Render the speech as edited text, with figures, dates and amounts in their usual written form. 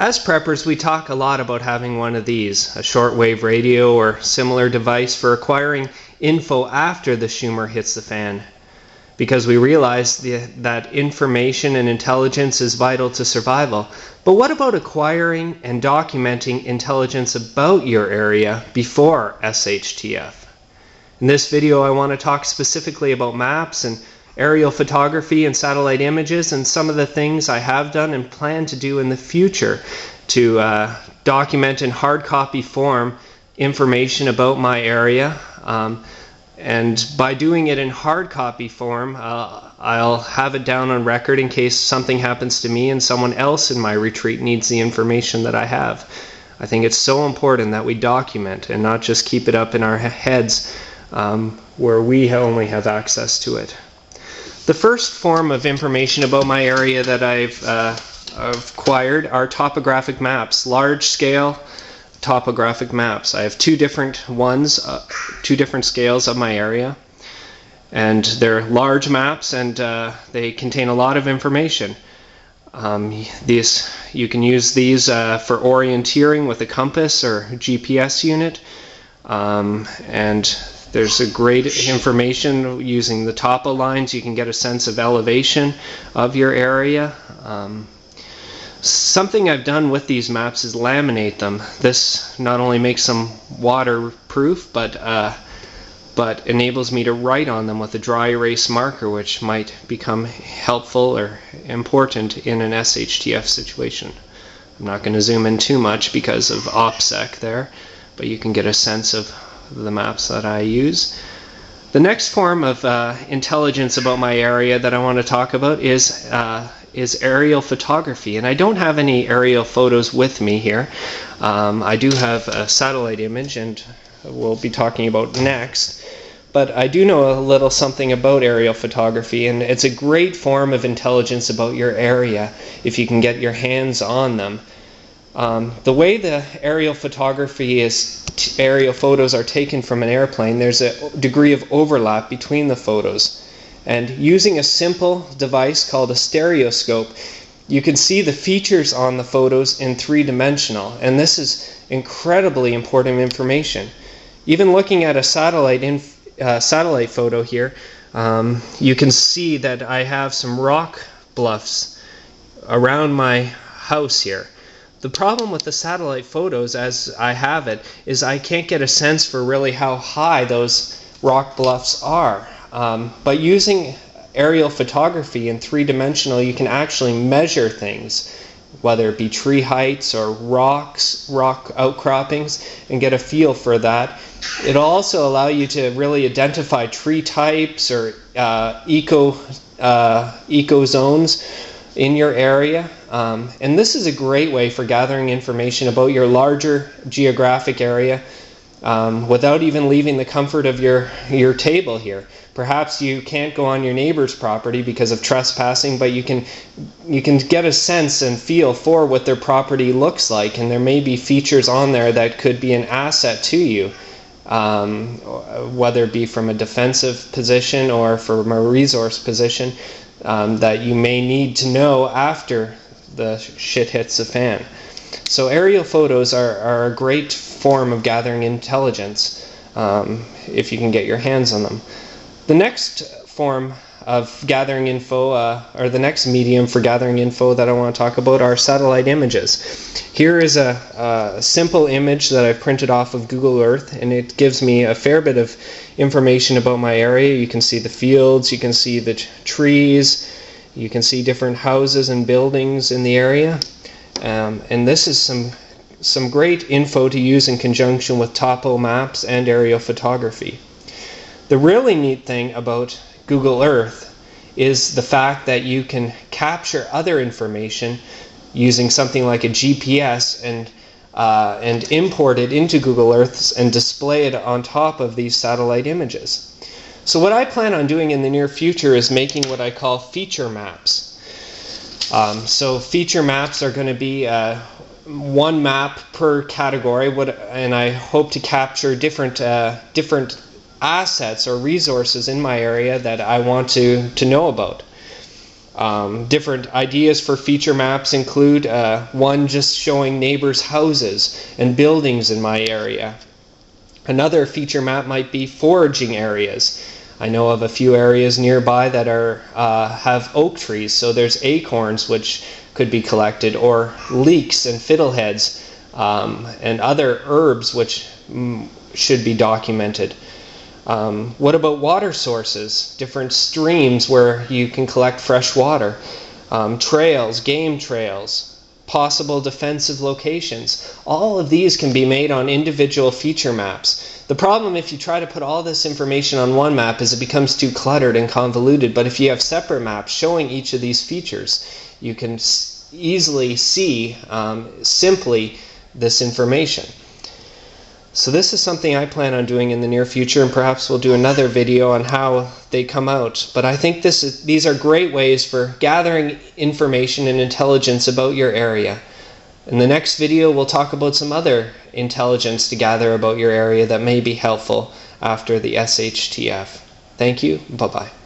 As preppers, we talk a lot about having one of these, a shortwave radio or similar device for acquiring info after the Schumer hits the fan, because we realize that information and intelligence is vital to survival. But what about acquiring and documenting intelligence about your area before SHTF? In this video, I want to talk specifically about maps and aerial photography and satellite images, and some of the things I have done and plan to do in the future to document in hard copy form information about my area. And by doing it in hard copy form, I'll have it down on record in case something happens to me and someone else in my retreat needs the information that I have. I think it's so important that we document and not just keep it up in our heads where we only have access to it. The first form of information about my area that I've acquired are topographic maps, large-scale topographic maps. I have two different ones, two different scales of my area, and they're large maps, and they contain a lot of information. You can use these for orienteering with a compass or GPS unit, and there's a great information using the topo lines. You can get a sense of elevation of your area. Something I've done with these maps is laminate them. This not only makes them waterproof, but enables me to write on them with a dry erase marker, which might become helpful or important in an SHTF situation. I'm not going to zoom in too much because of OPSEC there, but you can get a sense of the maps that I use. The next form of intelligence about my area that I want to talk about is aerial photography, and I don't have any aerial photos with me here. I do have a satellite image, and we'll be talking about next, but I do know a little something about aerial photography, and it's a great form of intelligence about your area if you can get your hands on them. The way the aerial photos are taken from an airplane, there's a degree of overlap between the photos. And using a simple device called a stereoscope, you can see the features on the photos in three-dimensional. And this is incredibly important information. Even looking at a satellite photo here, you can see that I have some rock bluffs around my house here. The problem with the satellite photos, as I have it, is I can't get a sense for really how high those rock bluffs are. But using aerial photography in three-dimensional, you can actually measure things, whether it be tree heights or rock outcroppings, and get a feel for that. It'll also allow you to really identify tree types or eco zones in your area. And this is a great way for gathering information about your larger geographic area without even leaving the comfort of your table here. Perhaps you can't go on your neighbor's property because of trespassing, but you can get a sense and feel for what their property looks like, and there may be features on there that could be an asset to you, whether it be from a defensive position or from a resource position that you may need to know after the shit hits the fan. So aerial photos are a great form of gathering intelligence if you can get your hands on them. The next form of gathering info, or the next medium for gathering info that I want to talk about, are satellite images. Here is a simple image that I printed off of Google Earth, and it gives me a fair bit of information about my area. You can see the fields, you can see the trees, you can see different houses and buildings in the area, and this is some great info to use in conjunction with topo maps and aerial photography. The really neat thing about Google Earth is the fact that you can capture other information using something like a GPS and import it into Google Earth and display it on top of these satellite images. So what I plan on doing in the near future is making what I call feature maps. So feature maps are going to be one map per category, and I hope to capture different assets or resources in my area that I want to know about. Different ideas for feature maps include one just showing neighbors' houses and buildings in my area. Another feature map might be foraging areas. I know of a few areas nearby that have oak trees, so there's acorns which could be collected, or leeks and fiddleheads and other herbs which should be documented. What about water sources? Different streams where you can collect fresh water. Trails, game trails, possible defensive locations. All of these can be made on individual feature maps. The problem if you try to put all this information on one map is it becomes too cluttered and convoluted, but if you have separate maps showing each of these features, you can easily see simply this information. So this is something I plan on doing in the near future, and perhaps we'll do another video on how they come out. But I think these are great ways for gathering information and intelligence about your area. In the next video, we'll talk about some other intelligence to gather about your area that may be helpful after the SHTF. Thank you. Bye-bye.